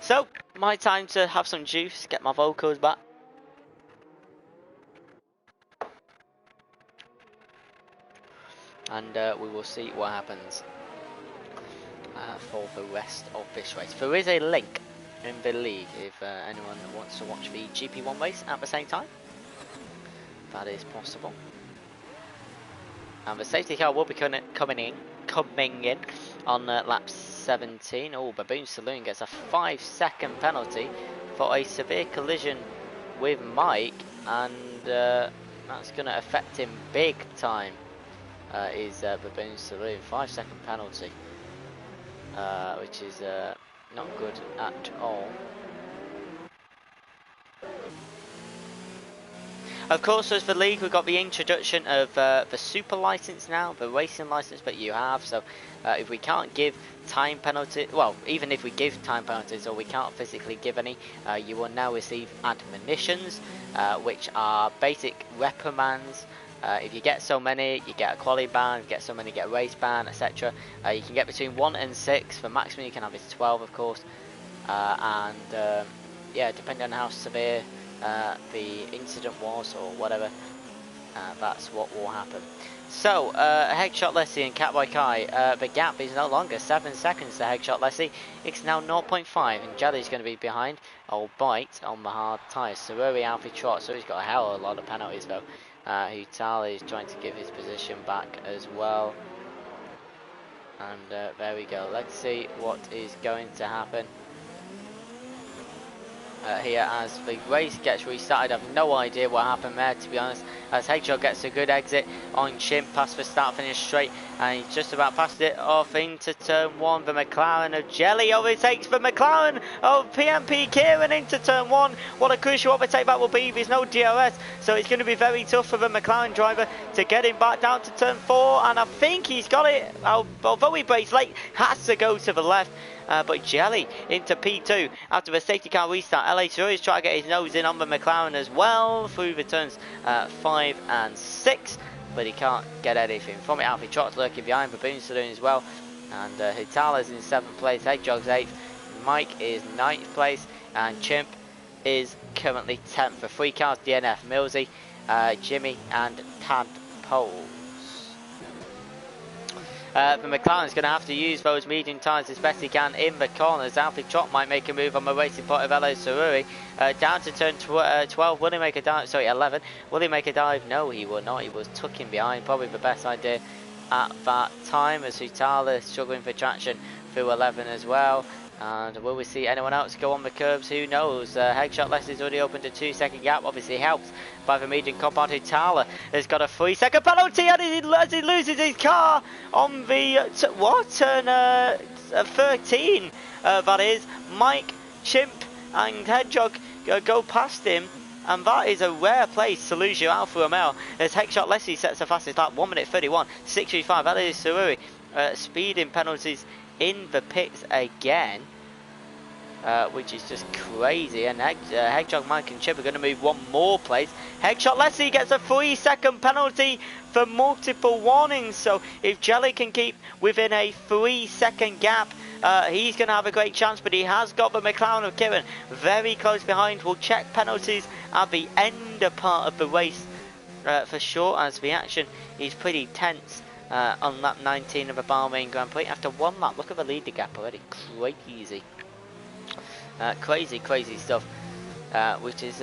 So, my time to have some juice, get my vocals back. And we will see what happens for the rest of this race. There is a link in the league if anyone wants to watch the GP1 race at the same time. That is possible. And the safety car will be coming in on lap 17. Oh, Baboon Saloon gets a 5-second penalty for a severe collision with Mike, and that's going to affect him big time. Is Baboon Saloon 5-second penalty, which is not good at all. Of course, as the league, we've got the introduction of the super license now, the racing license that you have. So if we can't give time penalties, well, even if we give time penalties or we can't physically give any, you will now receive admonitions, which are basic reprimands. If you get so many, you get a quali ban. If you get so many, you get a race ban, etc. You can get between 1 and 6. The maximum you can have is 12, of course. Yeah, depending on how severe the incident was or whatever, that's what will happen. So, Headshot Lessie and Catboy Kai, the gap is no longer 7 seconds to Headshot Lessie. It's now 0.5, and Jelly's going to be behind, or Bite, on the hard tyres. So, Rory Alfie Trot, so he's got a hell of a lot of penalties though. Hutali is trying to give his position back as well. And there we go. Let's see what is going to happen here as the race gets restarted. I have no idea what happened there, to be honest, as Hedgehog gets a good exit on Chimp past the start finish straight, and he's just about passed it off into turn 1. The McLaren of Jelly overtakes the McLaren of PMP Kieran into turn 1. What a crucial overtake that will be. There's no DRS, so it's going to be very tough for the McLaren driver to get him back down to turn 4, and I think he's got it, although he brakes late, has to go to the left. But Jelly into P2 after the safety car restart. LA Surrey is trying to get his nose in on the McLaren as well through the turns 5 and 6, but he can't get anything from it. Alfie Trot's lurking behind, Baboon Saloon as well, and Hitala's in 7th place, Hedgehog's 8th, Mike is 9th place, and Chimp is currently 10th. The 3 cars, DNF, Millsy, Jimmy and Tadpole. The McLaren's going to have to use those medium tyres as best he can in the corners. Alfie Trot might make a move on the racing point of LA Surrey. Down to turn 12, will he make a dive? Sorry, 11. Will he make a dive? No, he will not. He was tucking behind. Probably the best idea at that time, as Hutala is struggling for traction through 11 as well. And will we see anyone else go on the curbs? Who knows? Headshot Leslie's already opened a 2-second gap, obviously helped by the medium compound. Hutala has got a 3-second penalty as he loses his car on the turn 13. That is Mike, Chimp and Hedgehog go past him, and that is a rare place to lose your Alfa Romeo, as Headshot Leslie sets the fastest lap, 1 minute 31, 6.35. That is Sururi. Speeding penalties in the pits again, which is just crazy. And Hedgehog, Mike and Chip are going to move 1 more place. Headshot Leslie gets a 3-second penalty for multiple warnings, so if Jelly can keep within a 3-second gap, he's going to have a great chance. But he has got the McLaren of Kieran very close behind. We'll check penalties at the end of part of the race for sure, as the action is pretty tense on lap 19 of the Bahrain Grand Prix. After 1 lap, look at the leader gap already. Crazy. Crazy stuff, which is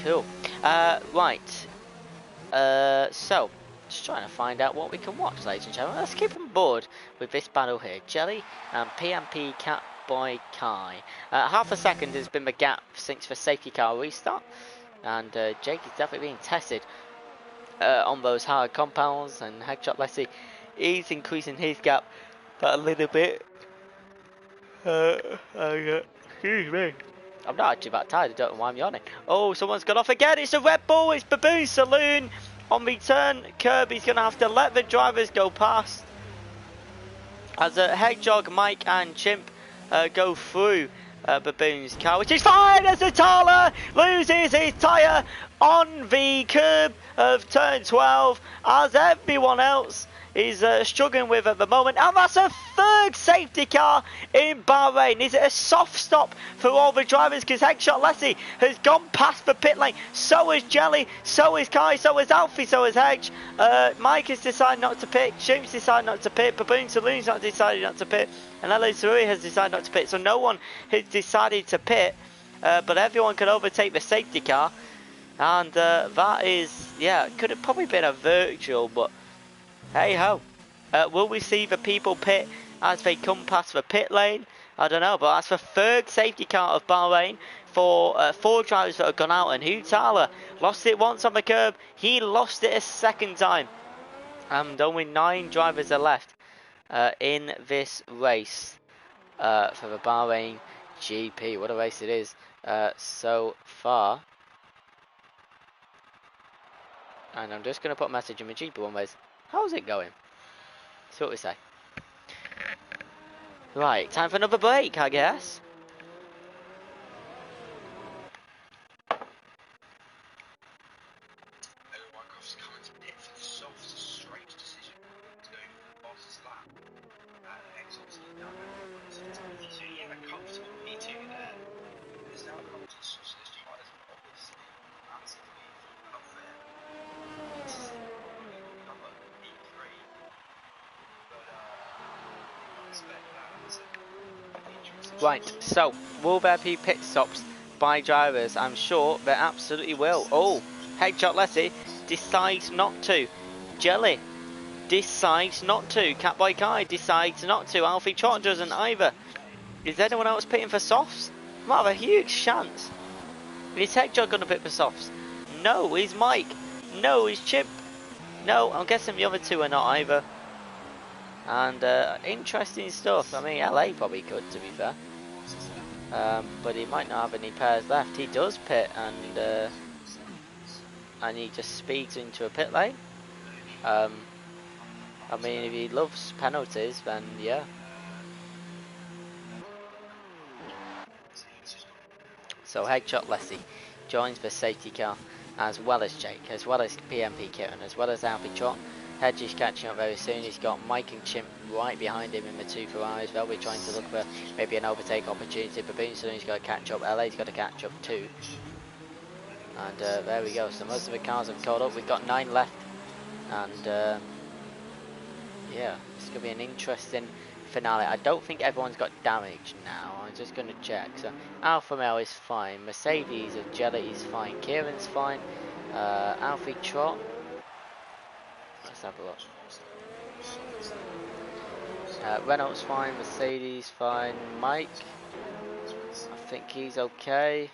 cool. Right, so just trying to find out what we can watch, ladies and gentlemen. Let's keep on board with this battle here. Jelly and PMP Catboy Kai. Half a second has been the gap since the safety car restart, and Jake is definitely being tested on those hard compounds, and Headshot Leslie is increasing his gap a little bit. Excuse me. I'm not actually that tired, I don't know why I'm yawning. Oh, someone's got off again. It's a Red Bull, it's Baboon Saloon. On the turn curb, he's going to have to let the drivers go past, as Hedgehog, Mike and Chimp go through Baboon's car, which is fine as Atala loses his tyre on the curb of turn 12, as everyone else is struggling with at the moment. And that's a third safety car in Bahrain. Is it a soft stop for all the drivers? Because Headshot Lessie has gone past the pit lane. So is Jelly, so is Kai, so is Alfie, so is Hedge. Mike has decided not to pit. Shim's decided not to pit. Baboon Saloon's not decided not to pit. And LA Surui has decided not to pit. So no one has decided to pit. But everyone can overtake the safety car. And that is, yeah, could have probably been a virtual, but hey ho. Will we see the people pit as they come past the pit lane? I don't know, but that's the third safety car of Bahrain for 4 drivers that have gone out. And Hutala lost it once on the curb. He lost it a second time. And only 9 drivers are left in this race for the Bahrain GP. What a race it is so far. And I'm just going to put a message in my GP1 ways. How's it going? See what we say. Right, time for another break, I guess. Wyckoff's coming to pit for the soft, strange decision to go for the boss's lap. Exxon's now going to so yeah, a comfortable P2 there. There's now a comfortable socialist tyres, obviously massively out there. It's another P3, but I expect that. Right, so will there be pit stops by drivers? I'm sure there absolutely will. Oh, Headshot Lessie decides not to. Jelly decides not to. Catboy Kai decides not to. Alfie Trot doesn't either. Is anyone else pitting for softs? Might have a huge chance. Is Headshot going to pit for softs? No, is Mike. No, is Chip. No, I'm guessing the other 2 are not either. And interesting stuff. I mean, LA probably could, to be fair. But he might not have any pairs left. He does pit, and he just speeds into a pit lane. I mean, if he loves penalties, then yeah. So Headshot Lessie joins the safety car, as well as Jake, as well as PMP Kieran, as well as Alfie Trot. Hedge is catching up very soon. He's got Mike and Chimp right behind him in the 2 Ferraris. They'll be trying to look for maybe an overtake opportunity. Baboon Saloon's got to catch up. LA's got to catch up too. And there we go. So most of the cars have caught up. We've got 9 left. And yeah, it's going to be an interesting finale. I don't think everyone's got damage now. I'm just going to check. So Alfa Romeo is fine. Mercedes of Jelly is fine. Kieran's fine. Alfie Trot. Let's have a look. Renault's fine, Mercedes fine, Mike, I think he's okay.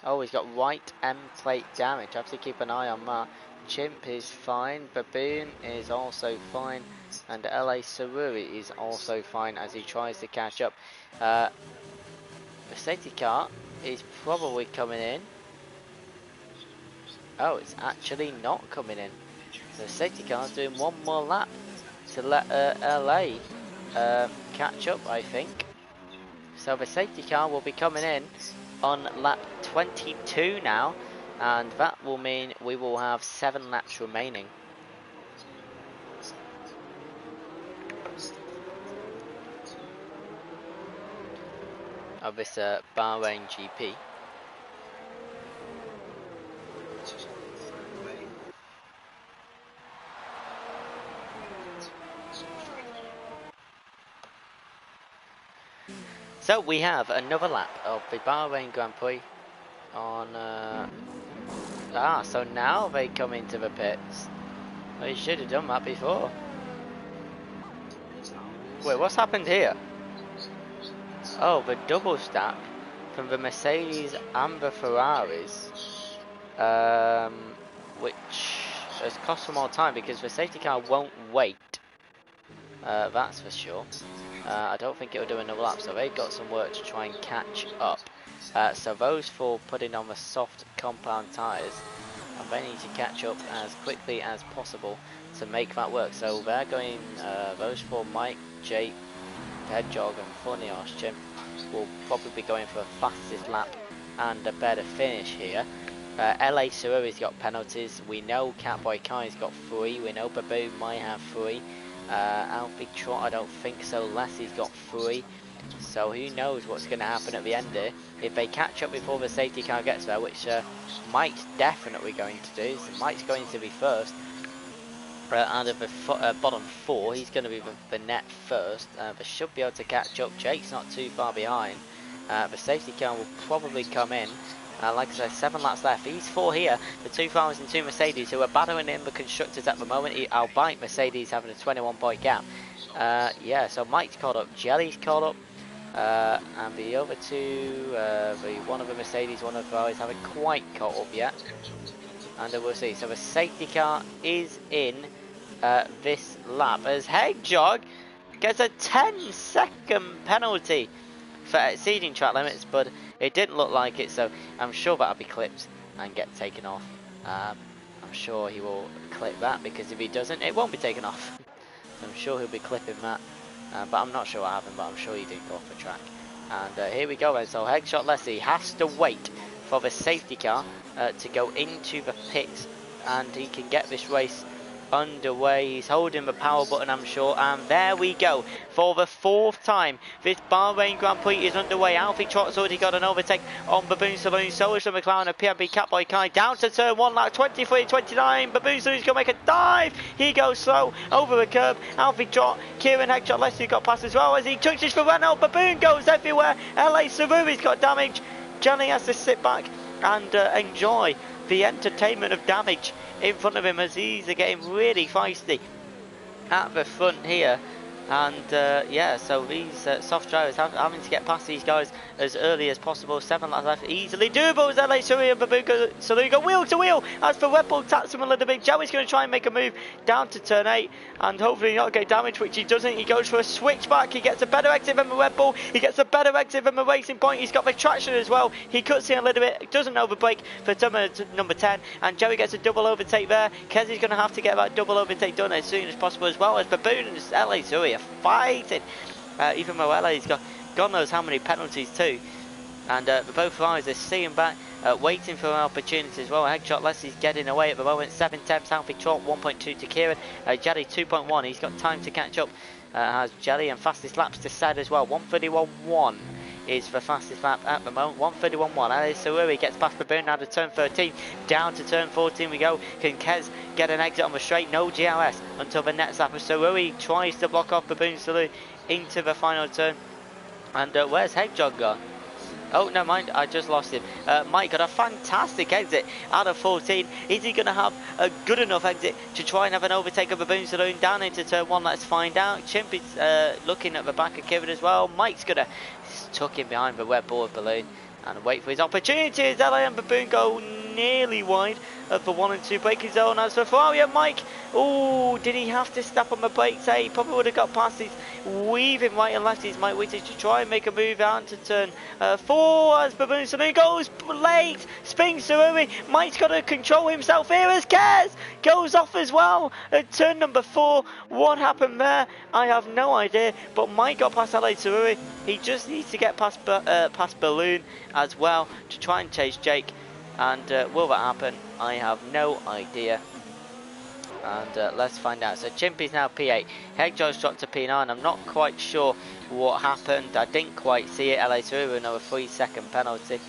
Oh, he's got right M plate damage, I have to keep an eye on that. Chimp is fine, Baboon is also fine, and LA Surui is also fine as he tries to catch up. The safety car is probably coming in. Oh, it's actually not coming in. The safety car is doing 1 more lap to let LA catch up, I think. So the safety car will be coming in on lap 22 now, and that will mean we will have 7 laps remaining. Of this Bahrain GP. So we have another lap of the Bahrain Grand Prix on so now they come into the pits. They should have done that before. Wait, what's happened here? Oh, the double stack from the Mercedes and the Ferraris, which has cost them more time because the safety car won't wait. That's for sure. I don't think it'll do another lap, so they've got some work to try and catch up. So those 4 putting on the soft compound tyres, and they need to catch up as quickly as possible to make that work. So they're going, those 4, Mike, Jake, Hedgehog and Funny Chimp, will probably be going for a fastest lap and a better finish here. LA Sururi's got penalties. We know Catboy Kai's got 3. We know Baboon might have 3. Alfie Trot, I don't think so. Leslie's got 3. So who knows what's going to happen at the end here. If they catch up before the safety car gets there, which Mike's definitely going to do. So Mike's going to be first. Out of the bottom 4, he's going to be the net first. They should be able to catch up. Jake's not too far behind. The safety car will probably come in. Like I said, 7 laps left. These 4 here, the 2002 Mercedes, who are battling in the constructors at the moment. Albeit Mercedes having a 21-point gap. Yeah, so Mike's caught up, Jelly's caught up, and the other 2, one of the Mercedes, one of the Ferraris haven't quite caught up yet. And we'll see. So the safety car is in this lap as Hedgehog gets a 10-second penalty for exceeding track limits, but it didn't look like it, so I'm sure that'll be clipped and get taken off. I'm sure he will clip that, because if he doesn't, it won't be taken off. So I'm sure he'll be clipping that, but I'm not sure what happened, but I'm sure he did go off the track. And here we go then. So Headshot Leslie has to wait for the safety car to go into the pits, and he can get this race underway. He's holding the power button, I'm sure, and there we go. For the 4th time, this Bahrain Grand Prix is underway. Alfie Trot's already got an overtake on Baboon Saloon. So is the McLaren of PMB Catboy Kai. Down to turn 1, lap 23-29. Baboon Saloon's going to make a dive. He goes slow over the curb. Alfie Trot, Kieran Headshot Leslie got past as well as he touches for Renault. Baboon goes everywhere. LA Sururi's got damage. Johnny has to sit back and enjoy the entertainment of damage in front of him, as he's getting really feisty at the front here. And yeah, so these soft drivers having to get past these guys as early as possible. 7 laps left, easily doable as LA Surrey and Babuka Saluga wheel to wheel. As for Red Bull, taps him a little bit. Joey's going to try and make a move down to turn 8 and hopefully not get damaged, which he doesn't. He goes for a switchback. He gets a better exit than the Red Bull. He gets a better exit than the Racing Point. He's got the traction as well. He cuts in a little bit, doesn't overbrake for turn number 10, and Joey gets a double overtake there. Kezi's going to have to get that double overtake done as soon as possible, as well as Baboon and LA Surrey are fighting. Even though LA's got God knows how many penalties too. And both Ferraris are seeing back, waiting for an opportunity as well. Headshot Leslie's getting away at the moment. 7 tenths, Alfie Trot 1.2 to Kieran. Jelly 2.1, he's got time to catch up. Has Jelly, and fastest laps to Sad as well. 1:31.1 is the fastest lap at the moment. 1:31.1. Alice Sururi gets past Baboon now to turn 13. Down to turn 14 we go. Can Kez get an exit on the straight? No GLS until the next lap. Sururi tries to block off Baboon Salute into the final turn. And where's Hedgehog gone? Oh, never mind, I just lost him. Mike got a fantastic exit out of 14. Is he going to have a good enough exit to try and have an overtake of Baboon Saloon down into turn 1? Let's find out. Chimp is looking at the back of Kieran as well. Mike's going to tuck him behind the Red Bull balloon and wait for his opportunity as LA and Baboon go nearly wide of the 1 and 2 braking zone. As for Ferrari and Mike, oh, did he have to step on the brakes? He probably would have got past his weaving right and left. He's Mike Wittich to try and make a move out to turn 4 as Baboon Saloon goes late. Spins Sururi. Mike's got to control himself here as Kez goes off as well at turn number 4. What happened there? I have no idea, but Mike got past LA Sururi. He just needs to get past Balloon as well to try and chase Jake. And will that happen? I have no idea. And let's find out. So Chimpy's now P8. Hedgehog's dropped to P9. I'm not quite sure what happened. I didn't quite see it. LA through another 3-second penalty.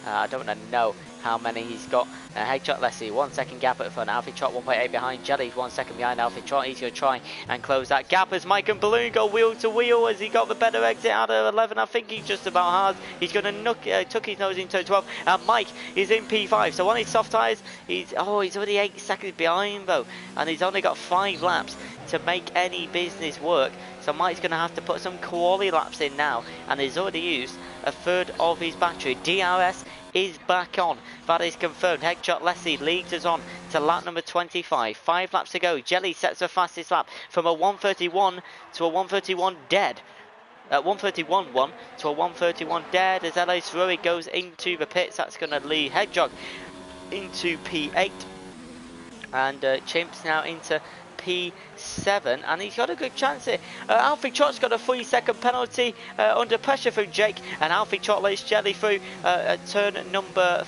I don't know how many he's got. Hedgehog Leslie, 1 second gap at the front. Alfie Trot 1.8 behind. Jelly's 1 second behind Alfie Trot. He's going to try and close that gap as Mike and Balloon go wheel to wheel as he got the better exit out of 11. I think he's just about hard. He's going to tuck his nose into 12. And Mike is in P5. So on his soft tyres, he's already 8 seconds behind though. And he's only got 5 laps to make any business work. So Mike's going to have to put some quality laps in now. And he's already used a third of his battery. DRS is back on. That is confirmed. Headshot Leslie leads us on to lap number 25. 5 laps to go. Jelly sets the fastest lap from a 1:31 to a 1:31 dead. 1:31.1 to a 1:31 dead as LA Sururi goes into the pits. That's going to lead Hedgehog into P8. And Chimp's now into P7, and he's got a good chance here. Alfie Trot's got a 3-second penalty under pressure from Jake, and Alfie Trot lays Jelly through at turn number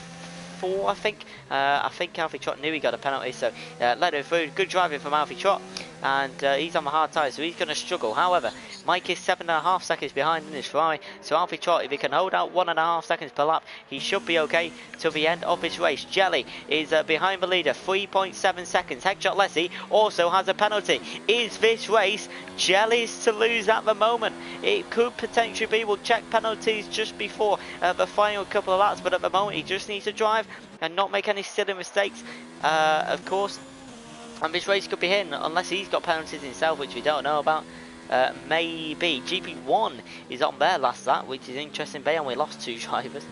P4, I think. I think Alfie Trott knew he got a penalty, so let him through. Good driving from Alfie Trott, and he's on the hard tyres, so he's going to struggle. However, Mike is 7.5 seconds behind in his Ferrari, so Alfie Trott, if he can hold out 1.5 seconds per lap, he should be okay till the end of his race. Jelly is behind the leader, 3.7 seconds. Headshot Lessie also has a penalty. Is this race Jelly's to lose at the moment? It could potentially be. We'll check penalties just before the final couple of laps, but at the moment he just needs to drive and not make any silly mistakes, of course, and this race could be him unless he's got penalties himself, which we don't know about. Maybe. GP1 is on their last lap, which is interesting. They only lost 2 drivers.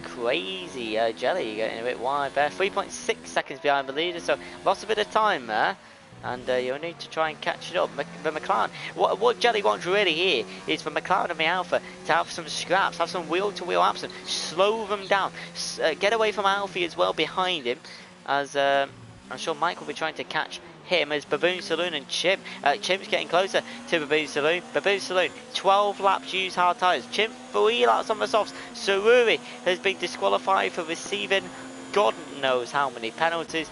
Crazy. Jelly getting a bit wide there, 3.6 seconds behind the leader, so lost a bit of time there. And you'll need to try and catch it up. The McLaren, what Jelly wants really here is for McLaren and the Alpha to have some scraps, have some wheel-to-wheel action, slow them down, get away from Alfie as well behind him, as I'm sure Mike will be trying to catch him as Baboon Saloon and Chimp. Chimp's getting closer to Baboon Saloon. Baboon Saloon, 12 laps, use hard tyres. Chimp, 3 laps on the softs. Saruri has been disqualified for receiving God knows how many penalties.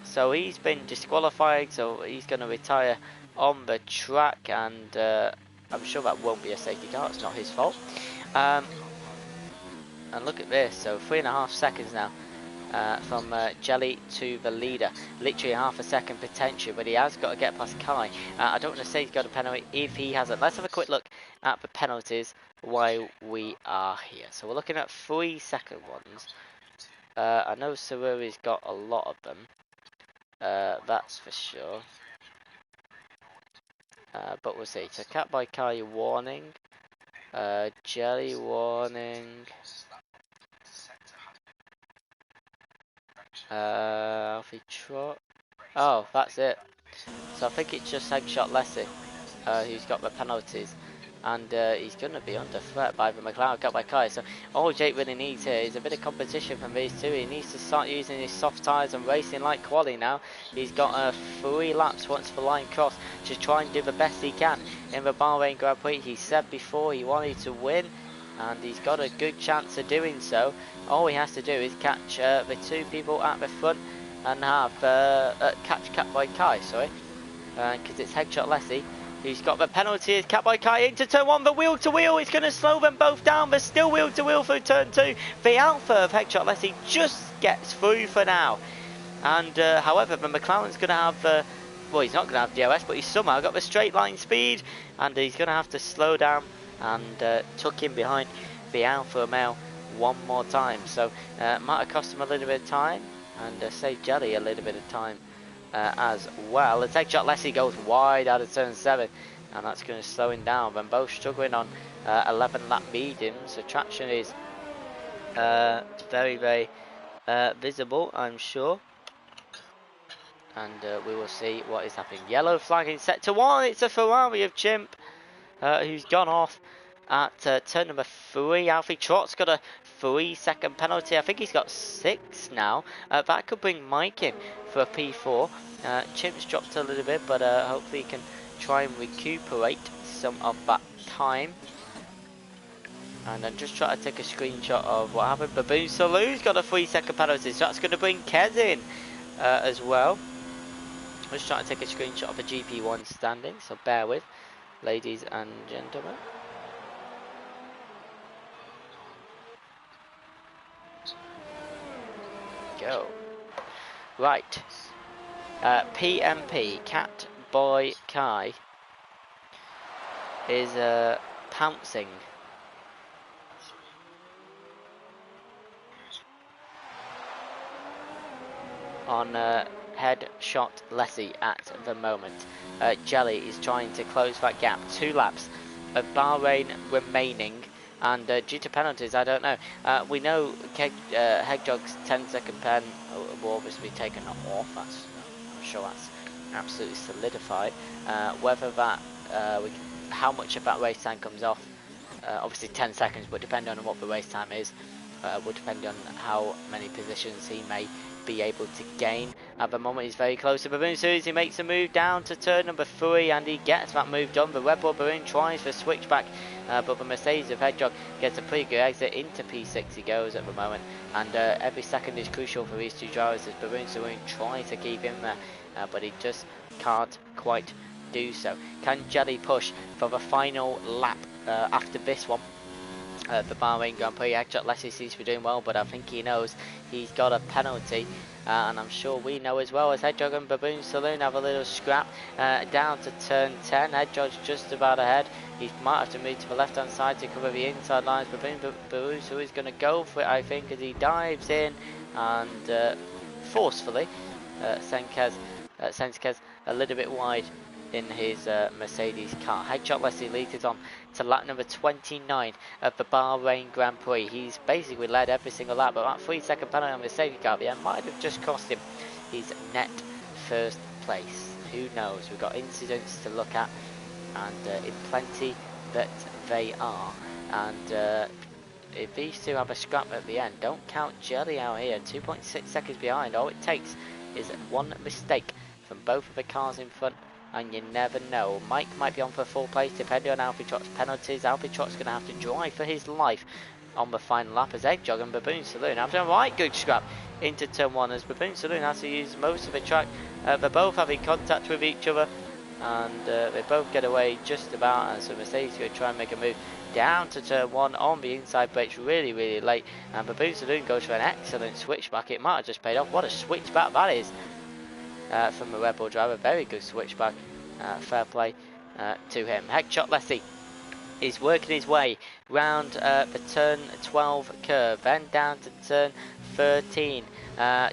So he's been disqualified, so he's going to retire on the track, and I'm sure that won't be a safety car, it's not his fault. And look at this, so 3.5 seconds now from Jelly to the leader. Literally half a second potential, but he has got to get past Kai. I don't want to say he's got a penalty if he hasn't. Let's have a quick look at the penalties while we are here. So we're looking at 3-second ones. I know Saruri's got a lot of them. That's for sure. But we'll see. So Cat by Kai warning. Jelly warning. Alfie Trot. Oh, that's it. So I think it's just Headshot Lessie who's got the penalties. And he's going to be under threat by the McLaren Cat by Kai. So all Jake really needs here is a bit of competition from these two. He needs to start using his soft tyres and racing like quali now. He's got 3 laps once the line cross to try and do the best he can in the Bahrain Grand Prix. He said before he wanted to win, and he's got a good chance of doing so. All he has to do is catch the 2 people at the front and have catch Cat by Kai, sorry, because it's Headshot Lessie. He's got the penalty as Cat by Kai into turn 1, the wheel to wheel is going to slow them both down, but still wheel to wheel through turn 2. The Alpha of Headshot Lessie just gets through for now. And however, the McLaren's going to have, well, he's not going to have DRS, but he's somehow got the straight line speed, and he's going to have to slow down and tuck in behind the Alpha male one more time. So might have cost him a little bit of time, and save Jelly a little bit of time as well. The Headshot Lessie goes wide out of turn 7, and that's going to slow him down. Then both struggling on 11 lap mediums, so traction is very, very visible, I'm sure. And we will see what is happening. Yellow flag in sector 1. It's a Ferrari of Chimp who's gone off at turn number 3. Alfie Trott's got a 3-second penalty. I think he's got 6 now. That could bring Mike in for a P4. Chimp's dropped a little bit, but hopefully he can try and recuperate some of that time. And I'm just trying to take a screenshot of what happened. Baboon Saloon's got a 3-second penalty, so that's going to bring Kez in as well. I'm just trying to take a screenshot of the GP1 standing, so bear with, ladies and gentlemen. Go. Right. PMP, Cat Boy Kai, is pouncing on Headshot Lessie at the moment. Jelly is trying to close that gap. 2 laps of Bahrain remaining, and due to penalties, I don't know. We know Hedgehog's 10-second pen will obviously be taken off. I'm sure that's absolutely solidified. Whether that, how much of that race time comes off, obviously 10 seconds, but depending on what the race time is, will depend on how many positions he may be able to gain. At the moment, he's very close to Bahrain. So he makes a move down to turn number 3, and he gets that move done. The Red Bull Bahrain tries for switchback, but the Mercedes of Hedgehog gets a pretty good exit into P6. He goes at the moment, and every second is crucial for these two drivers as Bahrain tries to keep him there, but he just can't quite do so. Can Jelly push for the final lap after this one? The Bahrain Grand Prix. Hedgehog Leslie seems to be doing well, but I think he knows he's got a penalty, and I'm sure we know as well, as Hedgehog and Baboon Saloon have a little scrap down to turn 10. Hedgehog's just about ahead. He might have to move to the left hand side to cover the inside lines. Baboon so he's going to go for it, I think, as he dives in and forcefully sends Kez a little bit wide in his Mercedes car. Hedgehog Leslie leads it on to lap number 29 of the Bahrain Grand Prix. He's basically led every single lap, but that 3-second penalty on the Mercedes car at the end might have just cost him his net first place. Who knows? We've got incidents to look at, and in plenty that they are. And if these two have a scrap at the end, don't count Jelly out here. 2.6 seconds behind. All it takes is one mistake from both of the cars in front, and you never know. Mike might be on for 4th place depending on Alfie Trott's penalties. Alfie Trott's going to have to drive for his life on the final lap as Hedgehog and Baboon Saloon after a right good scrap into turn 1 as Baboon Saloon has to use most of the track. They're both having contact with each other, and they both get away just about, and so Mercedes going to try and make a move down to turn 1 on the inside brakes really late, and Baboon Saloon goes for an excellent switchback. It might have just paid off. What a switchback that is from the Red Bull driver. Very good switchback. Fair play to him. Hedgehog Leslie is working his way round the turn 12 curve, then down to turn 13.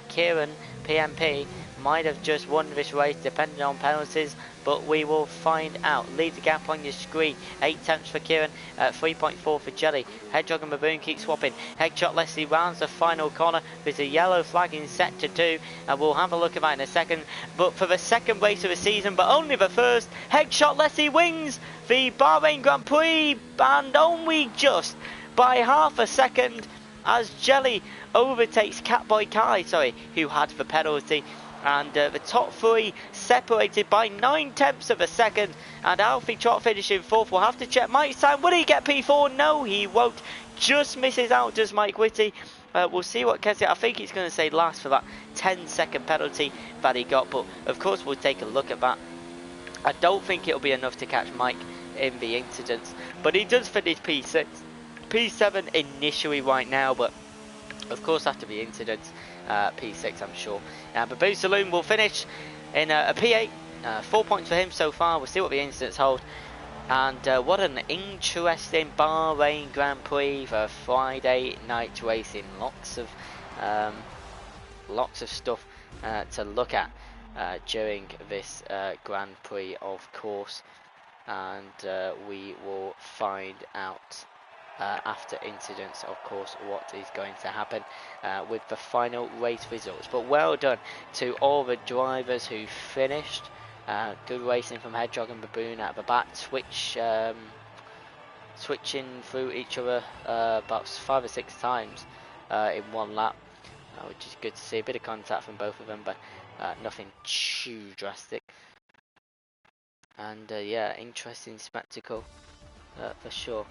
Kieran PMP might have just won this race depending on penalties, but we will find out. Lead the gap on your screen. 8 tenths for Kieran, 3.4 for Jelly. Hedgehog and Baboon keep swapping. Hedgehog Leslie rounds the final corner. There's a yellow flag in sector 2, and we'll have a look at that in a second. But for the second race of the season, but only the first, Hedgehog Leslie wins the Bahrain Grand Prix, and only just by half a second, as Jelly overtakes Catboy Kai, who had the penalty. And the top 3 separated by 9 tenths of a second, and Alfie Trott finishing 4th. We'll have to check Mike's time. Will he get P4? No, he won't. Just misses out, does Mike Whitty. We'll see what Kessie. I think he's going to say last for that 10-second penalty that he got, but of course we'll take a look at that. I don't think it'll be enough to catch Mike in the incidents, but he does finish P6, P7 initially right now, but of course after the incidents, P6 I'm sure. Baboon Saloon will finish in a P8, 4 points for him so far. We'll see what the incidents hold. And what an interesting Bahrain Grand Prix for Friday night racing. Lots of stuff to look at during this Grand Prix, of course, and we will find out after incidents, of course, what is going to happen with the final race results. But well done to all the drivers who finished. Good racing from Hedgehog and Baboon at the back, switching through each other about 5 or 6 times in one lap, which is good to see. A bit of contact from both of them, but nothing too drastic. And yeah, interesting spectacle for sure.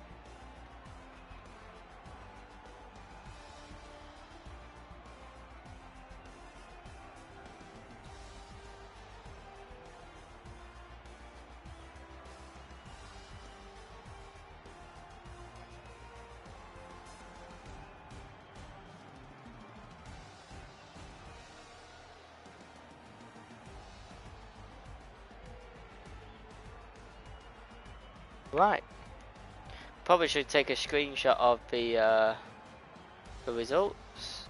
Right, probably should take a screenshot of the results.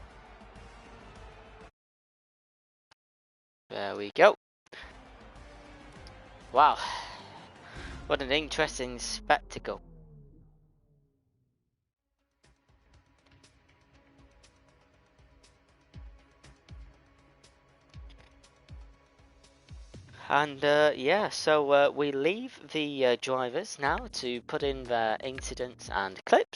There we go. Wow, what an interesting spectacle. And yeah, so we leave the drivers now to put in their incidents and clips.